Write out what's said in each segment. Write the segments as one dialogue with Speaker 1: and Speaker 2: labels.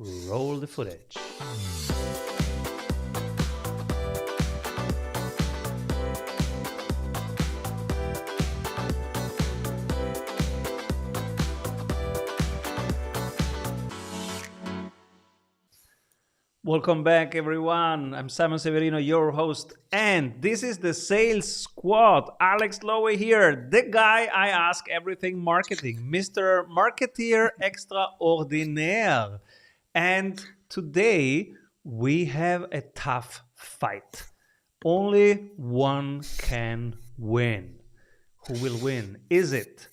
Speaker 1: Roll the footage. Welcome back, everyone. I'm Simon Severino, your host, and this is the Sales Squad. Alex Lowe here, the guy I ask everything marketing, Mr. Marketeer Extraordinaire. And today we have a tough fight. Only one can win. Who will win? Is it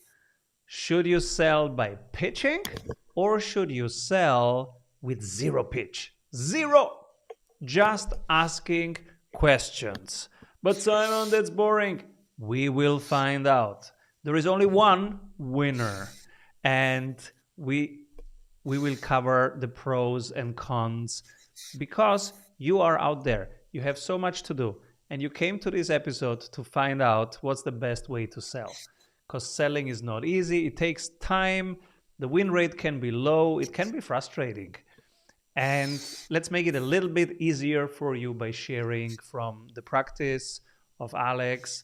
Speaker 1: should you sell by pitching or should you sell with zero pitch? Zero! Just asking questions. But Simon, that's boring. We will find out. There is only one winner, and we will cover the pros and cons because you are out there. You have so much to do, and you came to this episode to find out what's the best way to sell. Because selling is not easy. It takes time. The win rate can be low. It can be frustrating. And let's make it a little bit easier for you by sharing from the practice of Alex,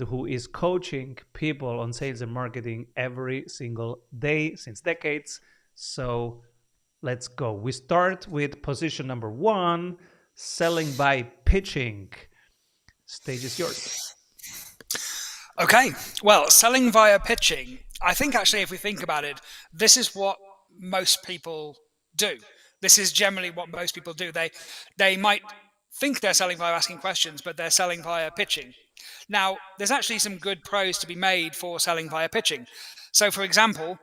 Speaker 1: who is coaching people on sales and marketing every single day since decades. So let's go. We start with position number 1, selling by pitching. Stage is yours.
Speaker 2: Okay, well, selling via pitching. I think actually if we think about it, this is what most people do. This is generally what most people do. They might think they're selling via asking questions, but they're selling via pitching. Now, there's actually some good pros to be made for selling via pitching. So, for example,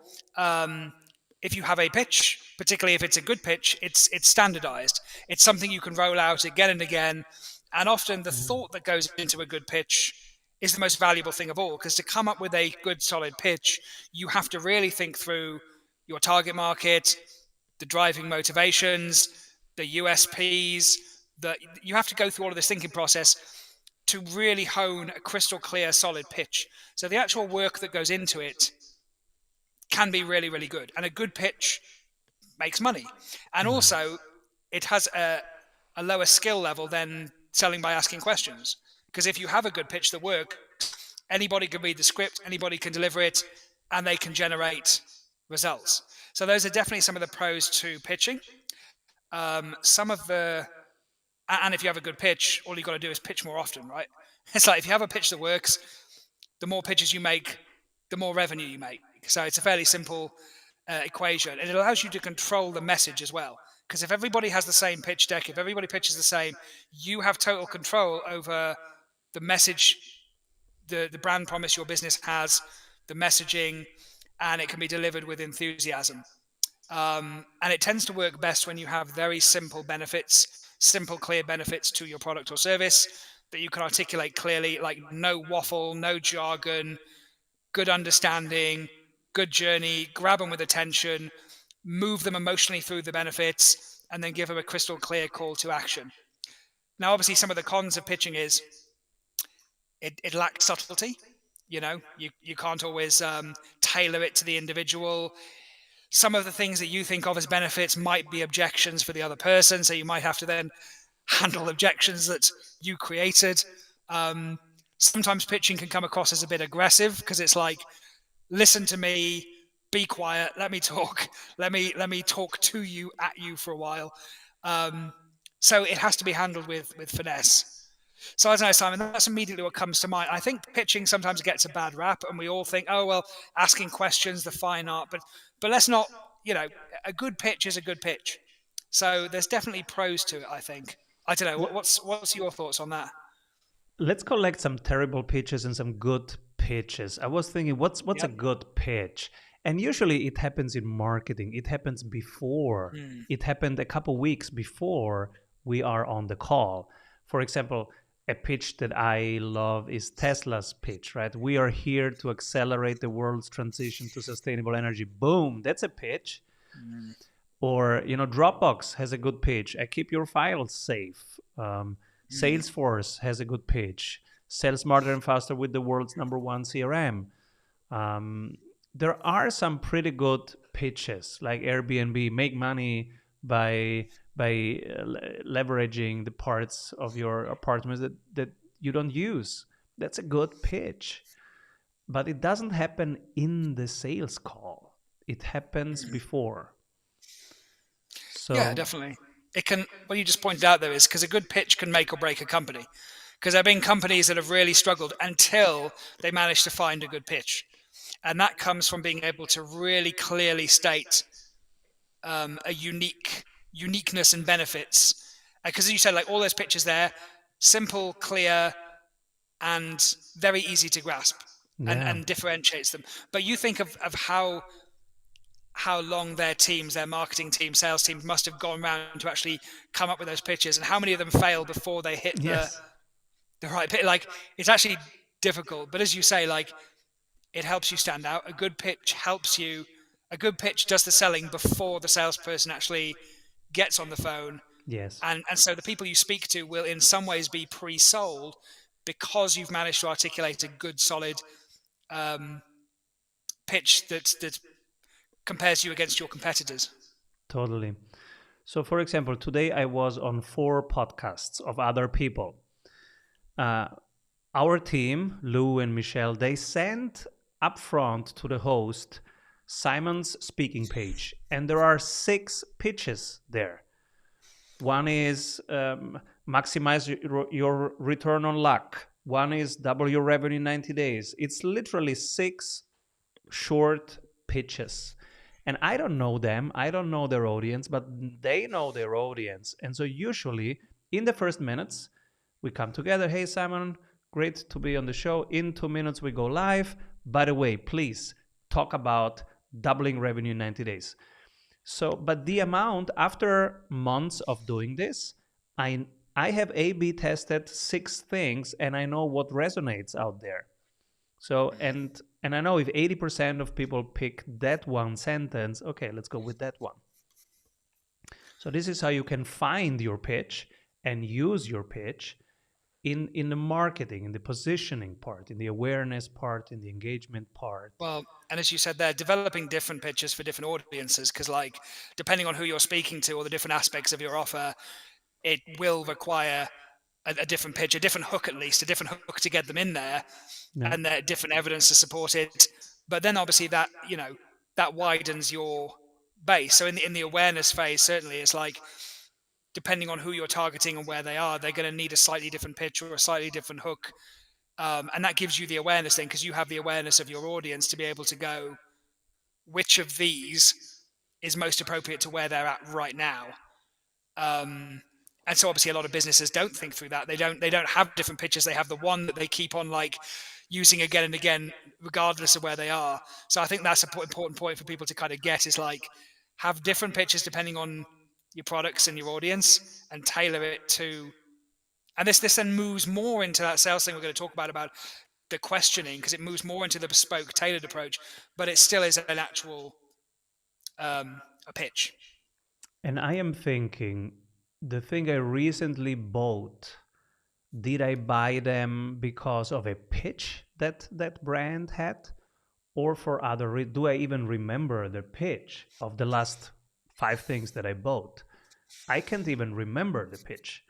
Speaker 2: if you have a pitch, particularly if it's a good pitch, it's standardized. It's something you can roll out again and again. And often the thought that goes into a good pitch is the most valuable thing of all, because to come up with a good, solid pitch, you have to really think through your target market, the driving motivations, the USPs, you have to go through all of this thinking process to really hone a crystal clear, solid pitch. So the actual work that goes into it can be really, really good. And a good pitch makes money. And also, it has a lower skill level than selling by asking questions. Because if you have a good pitch that works, anybody can read the script, anybody can deliver it, and they can generate results. So those are definitely some of the pros to pitching. And if you have a good pitch, all you got to do is pitch more often, right? It's like if you have a pitch that works, the more pitches you make, the more revenue you make. So it's a fairly simple equation. And it allows you to control the message as well. Because if everybody has the same pitch deck, if everybody pitches the same, you have total control over the message, the brand promise your business has, the messaging, and it can be delivered with enthusiasm. And it tends to work best when you have very simple benefits, simple, clear benefits to your product or service that you can articulate clearly, like no waffle, no jargon, good understanding, good journey, grab them with attention, move them emotionally through the benefits, and then give them a crystal clear call to action. Now, obviously, some of the cons of pitching is it lacks subtlety. You know, you can't always tailor it to the individual. Some of the things that you think of as benefits might be objections for the other person, so you might have to then handle objections that you created. Sometimes pitching can come across as a bit aggressive because it's like, listen to me, be quiet, let me talk, let me talk to you, at you for a while. So it has to be handled with finesse. So I don't know, Simon, that's immediately what comes to mind. I think pitching sometimes gets a bad rap and we all think, oh, well, asking questions, the fine art, but let's not, a good pitch is a good pitch. So there's definitely pros to it, I think. I don't know, what's your thoughts on that?
Speaker 1: Let's collect some terrible pitches and some good pitches. I was thinking, what's a good pitch? And usually it happens in marketing. It happens before. It happened a couple weeks before we are on the call. For example, a pitch that I love is Tesla's pitch, right? We are here to accelerate the world's transition to sustainable energy. Boom, that's a pitch. Or, Dropbox has a good pitch. I keep your files safe. Salesforce has a good pitch. Sell smarter and faster with the world's #1 CRM. There are some pretty good pitches like Airbnb, make money by leveraging the parts of your apartments that you don't use. That's a good pitch, but it doesn't happen in the sales call. It happens before.
Speaker 2: Yeah,
Speaker 1: So
Speaker 2: definitely. It can. What you just pointed out there is because a good pitch can make or break a company. Because there have been companies that have really struggled until they manage to find a good pitch, and that comes from being able to really clearly state a uniqueness and benefits. Because as you said, like all those pitches there, simple, clear, and very easy to grasp,
Speaker 1: yeah,
Speaker 2: and differentiates them. But you think of how long their teams, their marketing team, sales teams must have gone around to actually come up with those pitches, and how many of them fail before they hit
Speaker 1: yes,
Speaker 2: the right pitch. Like it's actually difficult, but as you say, like it helps you stand out. A good pitch helps you. A good pitch does the selling before the salesperson actually gets on the phone,
Speaker 1: yes,
Speaker 2: and so the people you speak to will in some ways be pre-sold because you've managed to articulate a good, solid um, pitch that compares you against your competitors.
Speaker 1: totally. So, for example, today I was on 4 podcasts of other people. Uh, our team, Lou and Michelle, they sent upfront to the host Simon's speaking page, and there are 6 pitches there. One is maximize your return on luck. One is double your revenue in 90 days. It's literally 6 short pitches. And I don't know them, I don't know their audience, but they know their audience. And so usually in the first minutes, we come together. Hey, Simon, great to be on the show. In 2 minutes, we go live. By the way, please talk about doubling revenue in 90 days. So, but the amount after months of doing this, I I have A/B tested 6 things, and I know what resonates out there. So, and I know if 80% of people pick that one sentence, okay, let's go with that one. So this is how you can find your pitch and use your pitch in the marketing, in the positioning part, in the awareness part, in the engagement part.
Speaker 2: Well, and as you said there, developing different pitches for different audiences, because like depending on who you're speaking to or the different aspects of your offer, it will require a different pitch, a different hook at least, a different hook to get them in there,
Speaker 1: Yeah.
Speaker 2: and different evidence to support it. But then obviously that that widens your base. So in the awareness phase, certainly it's like depending on who you're targeting and where they are, they're going to need a slightly different pitch or a slightly different hook. And that gives you the awareness then, because you have the awareness of your audience to be able to go, which of these is most appropriate to where they're at right now. And so obviously a lot of businesses don't think through that. They don't have different pitches. They have the one that they keep on like using again and again, regardless of where they are. So I think that's an important point for people to kind of get is like have different pitches depending on your products and your audience, and tailor it to. And this then moves more into that sales thing we're going to talk about the questioning, because it moves more into the bespoke, tailored approach, but it still is an actual a pitch.
Speaker 1: And I am thinking the thing I recently bought, did I buy them because of a pitch that that brand had, or for other do I even remember the pitch of the last 5 things that I bought? I can't even remember the pitch.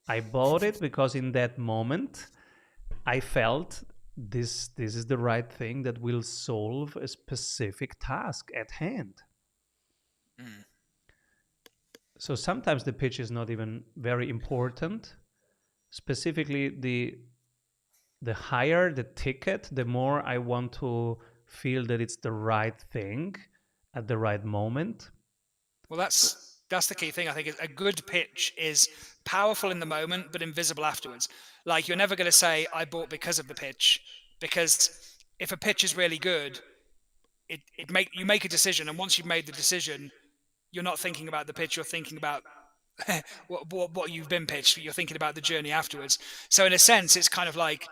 Speaker 1: I bought it because in that moment I felt this is the right thing that will solve a specific task at hand. So sometimes the pitch is not even very important. Specifically, the higher the ticket, the more I want to feel that it's the right thing at the right moment.
Speaker 2: Well, that's the key thing. I think a good pitch is powerful in the moment, but invisible afterwards. Like you're never going to say, "I bought because of the pitch," because if a pitch is really good, you make a decision, and once you've made the decision, you're not thinking about the pitch. You're thinking about what you've been pitched. You're thinking about the journey afterwards. So in a sense, it's kind of like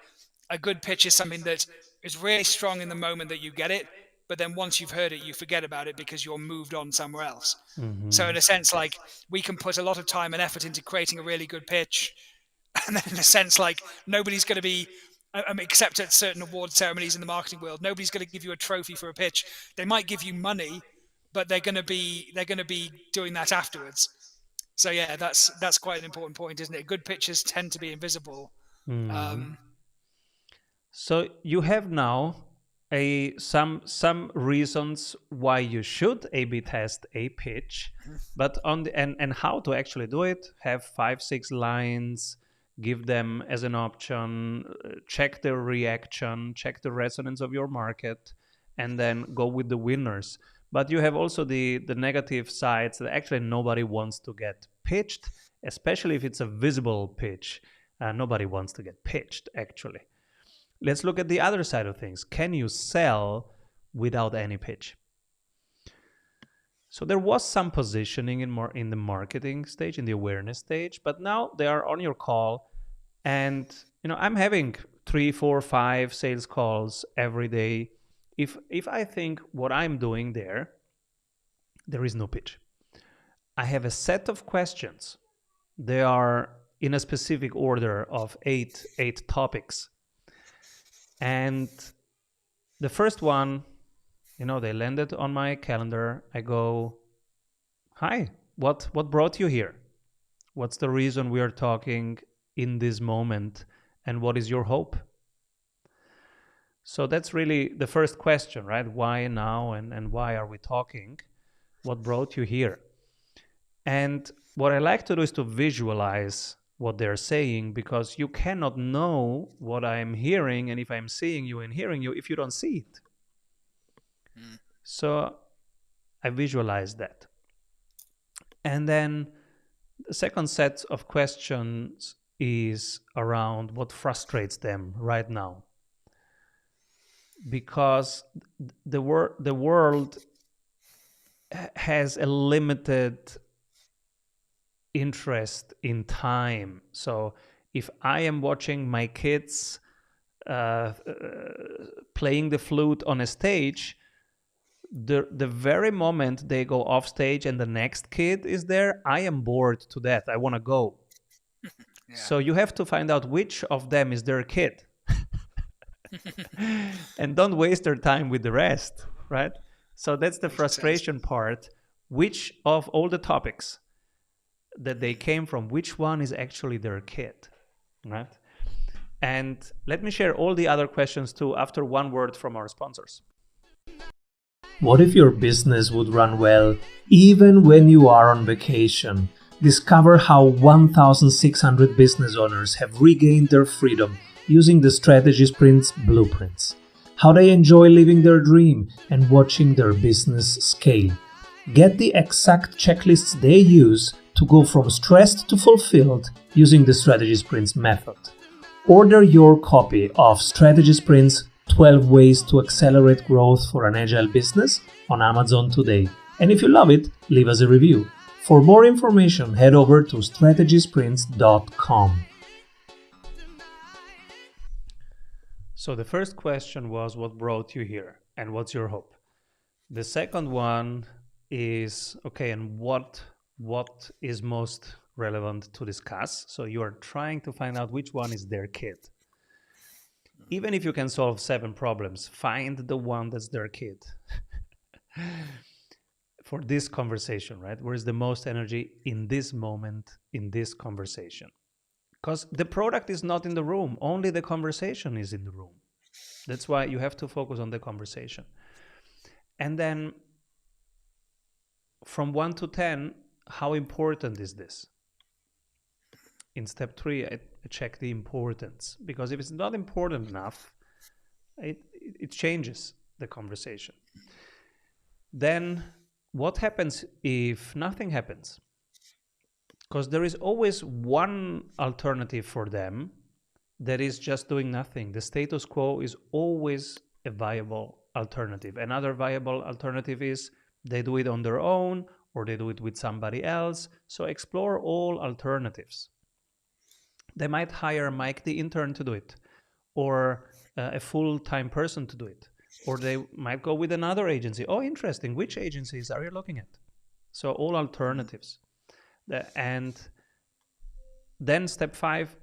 Speaker 2: a good pitch is something that is really strong in the moment that you get it, but then once you've heard it, you forget about it because you're moved on somewhere else. So in a sense, like we can put a lot of time and effort into creating a really good pitch, and then in a sense, like nobody's going to be, except at certain award ceremonies in the marketing world, nobody's going to give you a trophy for a pitch. They might give you money, but they're going to be doing that afterwards. So yeah, that's quite an important point, isn't it? Good pitches tend to be invisible.
Speaker 1: So you have now some reasons why you should A/B test a pitch, but on the and how to actually do it. Have 5-6 lines, give them as an option, check the reaction, check the resonance of your market, and then go with the winners. But you have also the negative sides that actually nobody wants to get pitched, especially if it's a visible pitch. Nobody wants to get pitched actually. Let's look at the other side of things. Can you sell without any pitch? So there was some positioning in the marketing stage, in the awareness stage, but now they are on your call, and I'm having 3, 4, 5 sales calls every day. If I think what I'm doing there is no pitch. I have a set of questions. They are in a specific order of eight topics. And the first one, they landed on my calendar. I go, hi, what brought you here? What's the reason we are talking in this moment? And what is your hope? So that's really the first question, right? Why now and why are we talking? What brought you here? And what I like to do is to visualize what they're saying, because you cannot know what I'm hearing and if I'm seeing you and hearing you if you don't see it. So I visualize that. And then the second set of questions is around what frustrates them right now. Because the world has a limited interest in time. So if I am watching my kids playing the flute on a stage, the very moment they go off stage and the next kid is there, I am bored to death. I want to go. Yeah. So you have to find out which of them is their kid. And don't waste their time with the rest, right? So that's the frustration part. Which of all the topics that they came from, which one is actually their kid, right? And let me share all the other questions too after one word from our sponsors.
Speaker 3: What if your business would run well even when you are on vacation? Discover how 1,600 business owners have regained their freedom using the Strategy Sprints blueprints. How they enjoy living their dream and watching their business scale. Get the exact checklists they use to go from stressed to fulfilled using the Strategy Sprints method. Order your copy of Strategy Sprints 12 Ways to Accelerate Growth for an Agile Business on Amazon today. And if you love it, leave us a review. For more information, head over to strategysprints.com.
Speaker 1: So the first question was, what brought you here and what's your hope? The second one is, okay, and what is most relevant to discuss? So you are trying to find out which one is their kid. Even if you can solve 7 problems, find the one that's their kid. For this conversation, right? Where's the most energy in this moment, in this conversation? Because the product is not in the room, only the conversation is in the room. That's why you have to focus on the conversation. And then from 1 to 10, how important is this? In step 3, I check the importance, because if it's not important enough, it changes the conversation. Then what happens if nothing happens? Because there is always one alternative for them that is just doing nothing. The status quo is always a viable alternative. Another viable alternative is they do it on their own or they do it with somebody else. So explore all alternatives. They might hire Mike the intern to do it, or a full-time person to do it, or they might go with another agency. Oh, interesting. Which agencies are you looking at? So all alternatives. And then step 5,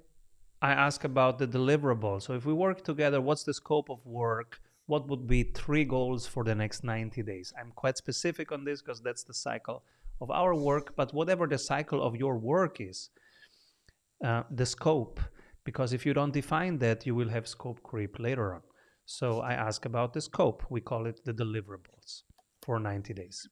Speaker 1: I ask about the deliverable. So if we work together, what's the scope of work? what would be 3 goals for the next 90 days? I'm quite specific on this because that's the cycle of our work, but whatever the cycle of your work is, the scope, because if you don't define that, you will have scope creep later on. So I ask about the scope. We call it the deliverables for 90 days.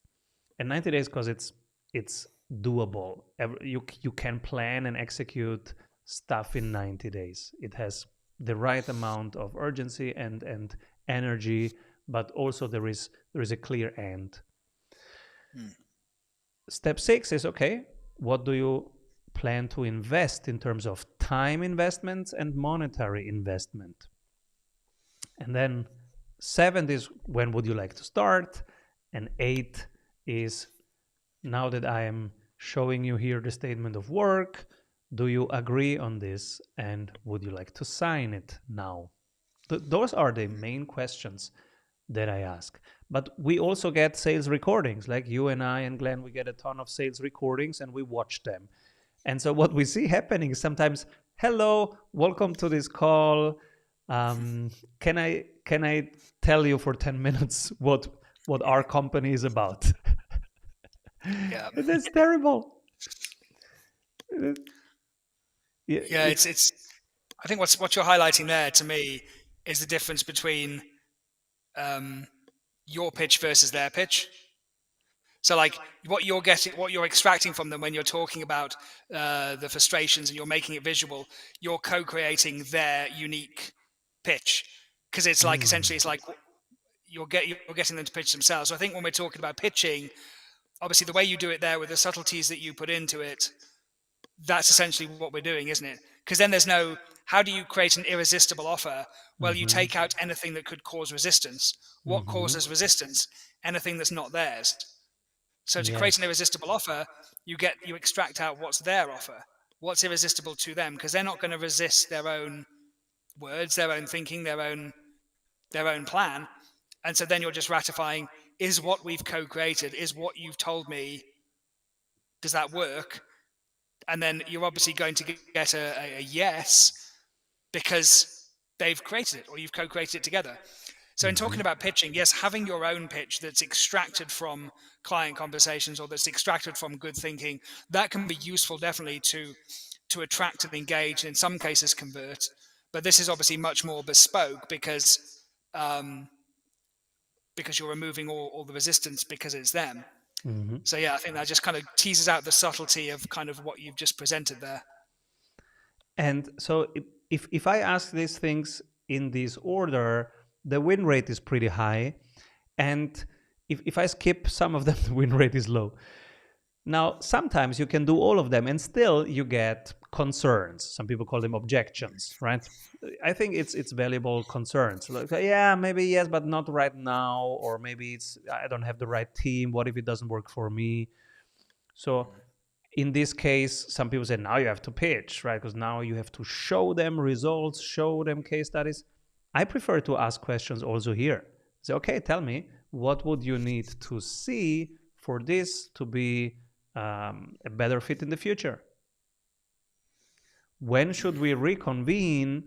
Speaker 1: And 90 days because it's doable. You can plan and execute stuff in 90 days. It has the right amount of urgency and energy, but also there is a clear end. Step 6 is, okay, what do you plan to invest in terms of time investments and monetary investment? And then 7 is, when would you like to start? And 8 is, now that I am showing you here the statement of work, do you agree on this and would you like to sign it now? Those are the main questions that I ask. But we also get sales recordings, like you and I and Glenn, we get a ton of sales recordings and we watch them. And so what we see happening is sometimes, hello, welcome to this call. Can I tell you for 10 minutes what our company is about?
Speaker 2: Yeah.
Speaker 1: That's terrible.
Speaker 2: Yeah, it's. I think what you're highlighting there to me is the difference between your pitch versus their pitch. So, like, what you're extracting from them when you're talking about the frustrations and you're making it visual, you're co-creating their unique pitch, because it's like essentially it's like you're getting them to pitch themselves. So I think when we're talking about pitching, obviously the way you do it there with the subtleties that you put into it, that's essentially what we're doing, isn't it? Because then there's no, how do you create an irresistible offer? Well, you take out anything that could cause resistance. What causes resistance? Anything that's not theirs. So to create an irresistible offer, you extract out what's their offer, what's irresistible to them, because they're not going to resist their own words, their own thinking, their own plan. And so then you're just ratifying, is what we've co-created, is what you've told me, does that work? And then you're obviously going to get a yes because they've created it or you've co-created it together. So in talking about pitching, yes, having your own pitch that's extracted from client conversations or that's extracted from good thinking, that can be useful definitely to attract and engage, and in some cases convert. But this is obviously much more bespoke because you're removing all the resistance because it's them. So yeah, I think that just kind of teases out the subtlety of kind of what you've just presented there.
Speaker 1: And so if I ask these things in this order, the win rate is pretty high. And if I skip some of them, the win rate is low. Now, sometimes you can do all of them and still you get concerns. Some people call them objections, right? I think it's valuable concerns. Like, yeah, maybe yes, but not right now. Or maybe I don't have the right team. What if it doesn't work for me? So in this case, some people say, now you have to pitch, right? Because now you have to show them results, show them case studies. I prefer to ask questions also here. Say, okay, tell me, what would you need to see for this to be a better fit in the future? When should we reconvene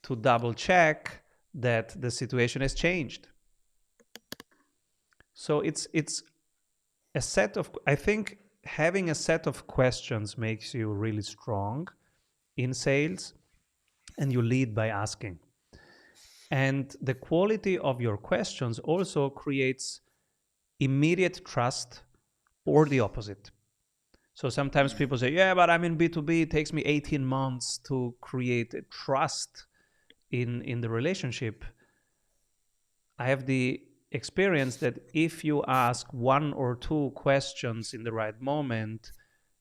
Speaker 1: to double check that the situation has changed? So it's a set of, I think having a set of questions makes you really strong in sales, and you lead by asking. And the quality of your questions also creates immediate trust or the opposite. So sometimes people say, yeah, but I'm in B2B. It takes me 18 months to create a trust in the relationship. I have the experience that if you ask 1 or 2 questions in the right moment,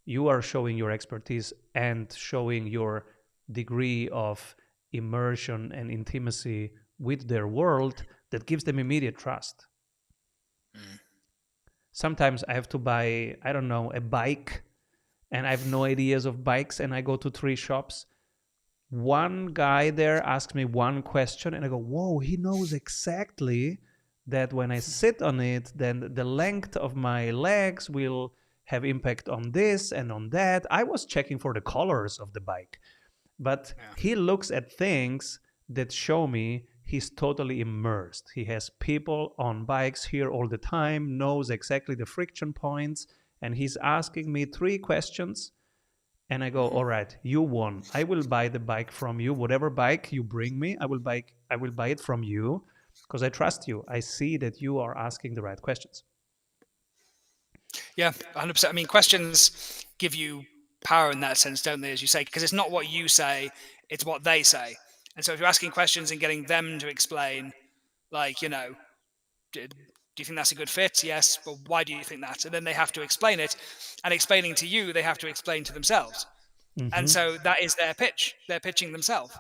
Speaker 1: you are showing your expertise and showing your degree of immersion and intimacy with their world that gives them immediate trust. Sometimes I have to buy, I don't know, a bike, and I have no ideas of bikes, and I go to 3 shops. One guy there asks me 1 question, and I go, whoa, he knows exactly that when I sit on it, then the length of my legs will have impact on this and on that. I was checking for the colors of the bike, but he looks at things that show me he's totally immersed. He has people on bikes here all the time, knows exactly the friction points, and he's asking me 3 questions. And I go, all right, you won. I will buy the bike from you. Whatever bike you bring me, I will buy it from you because I trust you. I see that you are asking the right questions.
Speaker 2: Yeah, 100%. I mean, questions give you power in that sense, don't they, as you say? Because it's not what you say, it's what they say. And so if you're asking questions and getting them to explain, like, do you think that's a good fit? Yes, but why do you think that? And then they have to explain it. And explaining to you, they have to explain to themselves. And so that is their pitch. They're pitching themselves.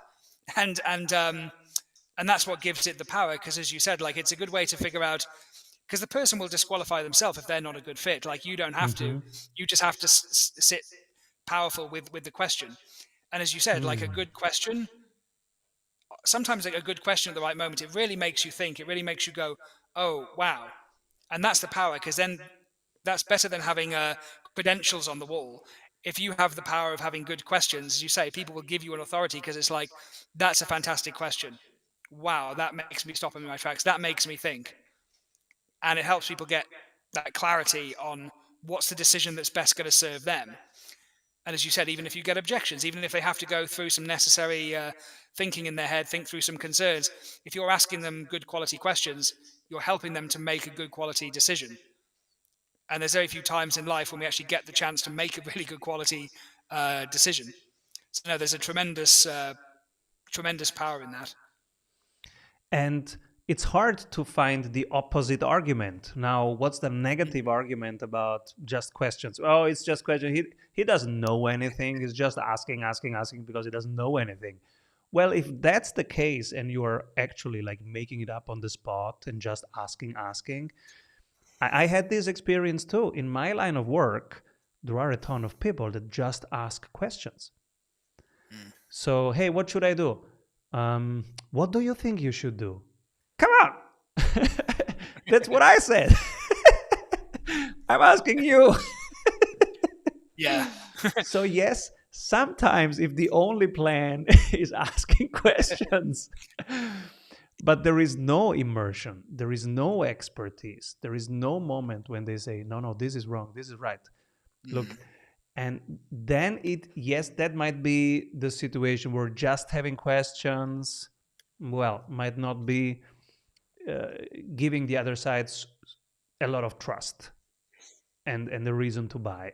Speaker 2: And that's what gives it the power, because as you said, like, it's a good way to figure out, because the person will disqualify themselves if they're not a good fit. Like, you don't have to. You just have to sit powerful with the question. And as you said, like, a good question, sometimes like a good question at the right moment, it really makes you think. It really makes you go, oh, wow. And that's the power, because then that's better than having credentials on the wall. If you have the power of having good questions, as you say, people will give you an authority because it's like, that's a fantastic question. Wow, that makes me stop in my tracks. That makes me think. And it helps people get that clarity on what's the decision that's best going to serve them. And as you said, even if you get objections, even if they have to go through some necessary thinking in their head, think through some concerns, if you're asking them good quality questions, you're helping them to make a good quality decision. And there's very few times in life when we actually get the chance to make a really good quality decision. So no, there's a tremendous power in that.
Speaker 1: And it's hard to find the opposite argument. Now, what's the negative argument about just questions? Oh, it's just questions. He doesn't know anything. He's just asking because he doesn't know anything. Well, if that's the case and you are actually like making it up on the spot and just asking, I had this experience too. In my line of work, there are a ton of people that just ask questions. So, hey, what should I do? What do you think you should do? Come on. That's what I said. I'm asking you.
Speaker 2: Yeah.
Speaker 1: So yes, sometimes if the only plan is asking questions, but there is no immersion, there is no expertise, there is no moment when they say, no, this is wrong, this is right. Look, and then that might be the situation where just having questions, well, might not be giving the other sides a lot of trust and the reason to buy.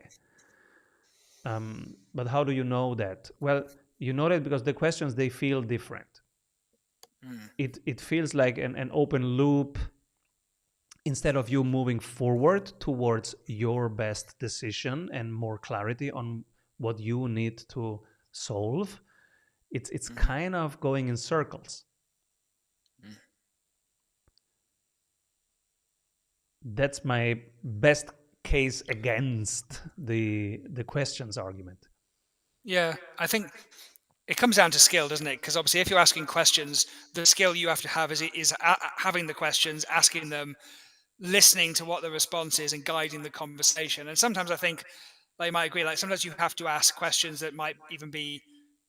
Speaker 1: But how do you know that? Well, you know that because the questions, they feel different. It feels like an open loop. Instead of you moving forward towards your best decision and more clarity on what you need to solve, it's kind of going in circles. That's my best case against the questions argument.
Speaker 2: Yeah, I think it comes down to skill, doesn't it? Because obviously, if you're asking questions, the skill you have to have is having the questions, asking them, listening to what the response is, and guiding the conversation. And sometimes I think, like, you might agree, like, sometimes you have to ask questions that might even be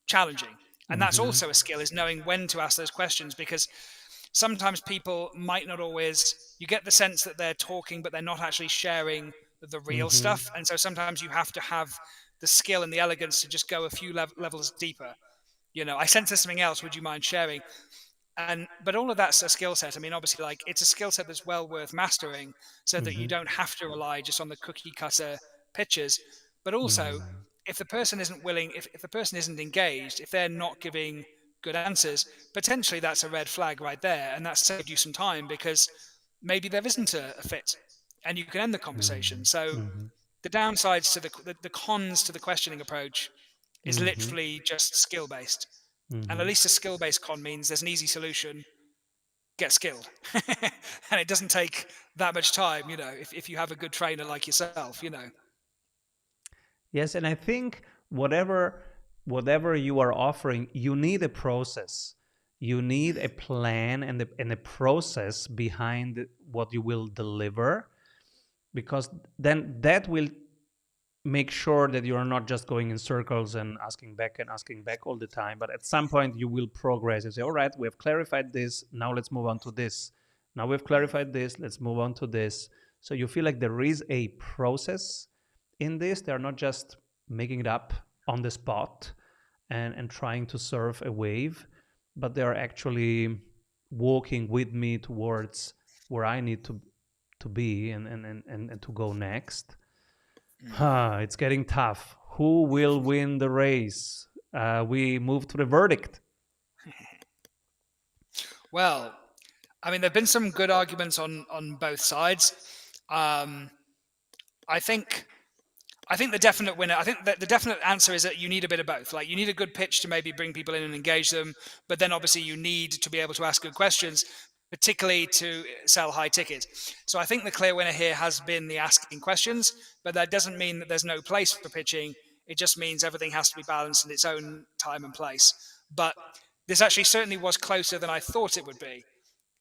Speaker 2: challenging. And that's also a skill, is knowing when to ask those questions, because sometimes people might not always, you get the sense that they're talking, but they're not actually sharing the real stuff. And so sometimes you have to have the skill and the elegance to just go a few levels deeper. I sense there's something else. Would you mind sharing? But all of that's a skill set. I mean, obviously, like, it's a skill set that's well worth mastering, so that you don't have to rely just on the cookie cutter pitches. But also, if the person isn't willing, if the person isn't engaged, if they're not giving good answers, potentially that's a red flag right there, and that's saved you some time, because maybe there isn't a fit, and you can end the conversation. So the downsides to the cons to the questioning approach is literally just skill based. And at least a skill-based con means there's an easy solution: get skilled. And it doesn't take that much time, if you have a good trainer like yourself.
Speaker 1: Yes, and I think whatever you are offering, you need a process. You need a plan and a process behind what you will deliver, because then that will make sure that you are not just going in circles and asking back all the time. But at some point, you will progress and say, all right, we have clarified this. Now let's move on to this. Now we've clarified this. Let's move on to this. So you feel like there is a process in this. They're not just making it up on the spot and trying to surf a wave, but they're actually walking with me towards where I need to be and to go next. It's getting tough. Who will win the race? We move to the verdict.
Speaker 2: Well, I mean, there have been some good arguments on both sides. I think the definite winner, I think that the definite answer is that you need a bit of both. Like, you need a good pitch to maybe bring people in and engage them, but then obviously you need to be able to ask good questions, particularly to sell high ticket. So I think the clear winner here has been the asking questions, but that doesn't mean that there's no place for pitching. It just means everything has to be balanced in its own time and place. But this actually certainly was closer than I thought it would be,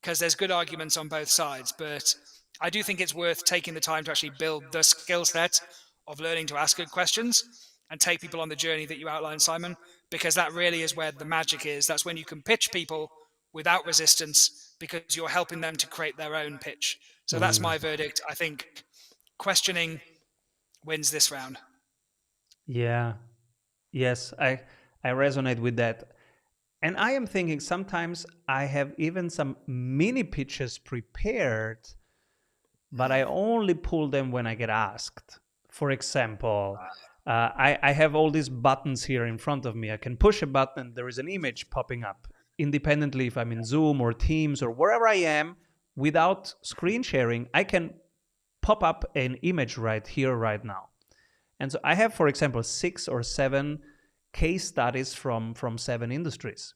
Speaker 2: because there's good arguments on both sides. But I do think it's worth taking the time to actually build the skill set of learning to ask good questions and take people on the journey that you outlined, Simon, because that really is where the magic is. That's when you can pitch people without resistance, because you're helping them to create their own pitch. So that's my verdict. I think questioning wins this round.
Speaker 1: Yeah. Yes, I resonate with that. And I am thinking sometimes I have even some mini pitches prepared, but I only pull them when I get asked. For example, I have all these buttons here in front of me. I can push a button, there is an image popping up. Independently, if I'm in Zoom or Teams or wherever I am, without screen sharing, I can pop up an image right here, right now. And so I have, for example, 6 or 7 case studies from 7 industries.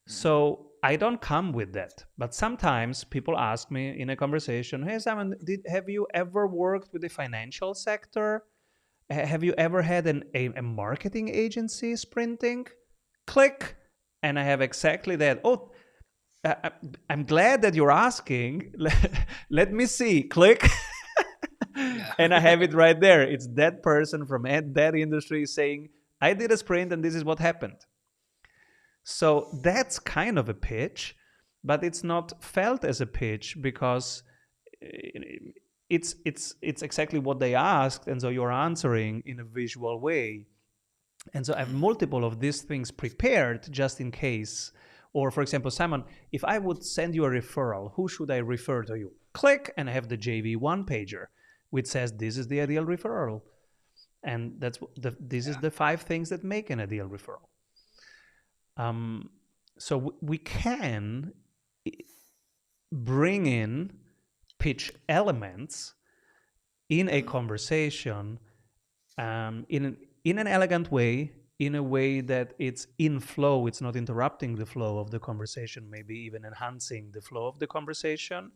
Speaker 1: So I don't come with that. But sometimes people ask me in a conversation, hey, Simon, have you ever worked with the financial sector? Have you ever had a marketing agency sprinting? Click. And I have exactly that. Oh, I'm glad that you're asking. Let me see. Click. And I have it right there. It's that person from that industry saying, I did a sprint and this is what happened. So that's kind of a pitch, but it's not felt as a pitch because it's exactly what they asked, and so you're answering in a visual way. And so I have multiple of these things prepared just in case. Or for example, Simon, if I would send you a referral, who should I refer to you? Click, and I have the JV one pager, which says this is the ideal referral. And this is the 5 things that make an ideal referral. So we can bring in pitch elements in a conversation in an elegant way, in a way that it's in flow, it's not interrupting the flow of the conversation, maybe even enhancing the flow of the conversation.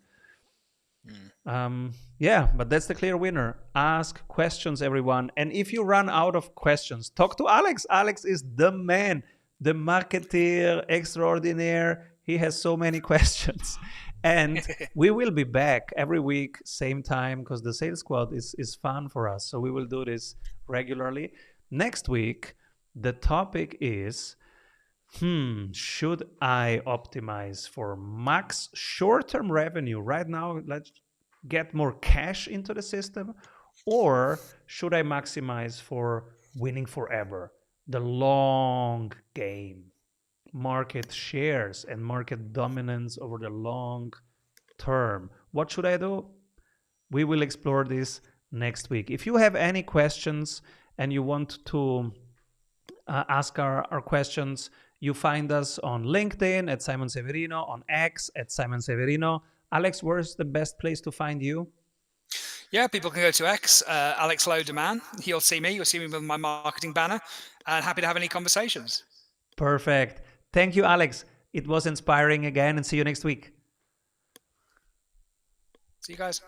Speaker 1: But that's the clear winner. Ask questions, everyone. And if you run out of questions, talk to Alex. Alex is the man, the marketeer extraordinaire. He has so many questions. And we will be back every week, same time, because the Sales Squad is fun for us. So we will do this regularly. Next week, the topic is, should I optimize for max short-term revenue? Right now, let's get more cash into the system. Or should I maximize for winning forever? The long game. Market shares and market dominance over the long term. What should I do? We will explore this next week. If you have any questions and you want to ask our questions, you find us on LinkedIn at Simon Severino, on X at Simon Severino. Alex, where's the best place to find you?
Speaker 2: Yeah, people can go to X, Alex Lodeman. You'll see me with my marketing banner, and happy to have any conversations.
Speaker 1: Perfect. Thank you, Alex. It was inspiring again, and see you next week.
Speaker 2: See you guys.